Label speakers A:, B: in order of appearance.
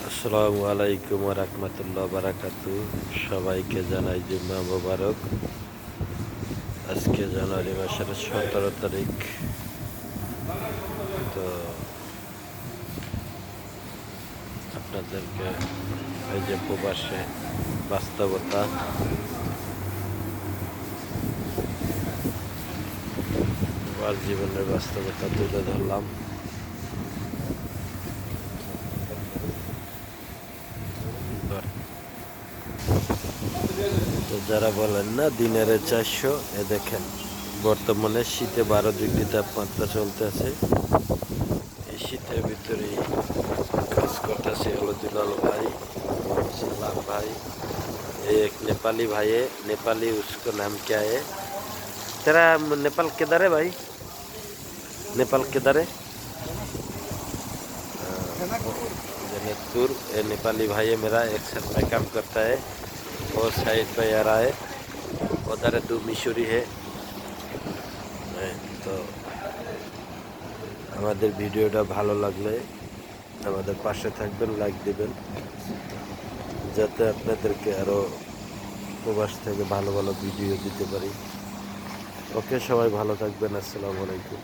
A: আসসালামু আলাইকুম ওয়া রাহমাতুল্লাহি ওয়া বারাকাতুহু। সবাইকে জানাই জুম্মা মোবারক। আজকে জানুয়ারি মাসের 17 তারিখ। তো আপনাদেরকে এই যে প্রবাসে বাস্তবতা, প্রবাস জীবনের বাস্তবতা তুলে ধরলাম। তো যারা বলেন না দিনের 400, এ দেখেন বর্তমানে শীতে 12 ডিগ্রি তাপমাত্রা চলতেছে। এই শীতের ভিতরেই কাজ करते হলো दुलाल भाई, सलाम भाई। एक नेपाली भाई है, नेपाली, उसका नाम क्या है? तेरा नेपाल किधर है भाई? नेपाल किधर है? जनकपुर। ये नेपाली भाई है मेरा, एक साथ में काम करता है। वो साइड पे आ रहा है, उधर दो मिशोरी है। তো আমাদের ভিডিওটা ভালো লাগলে আমাদের পাশে থাকবেন, লাইক দিবেন, যাতে আপনাদেরকে আরও প্রবাস থেকে ভালো ভালো ভিডিও দিতে পারি। ওকে, সবাই ভালো থাকবেন। আসসালামু আলাইকুম।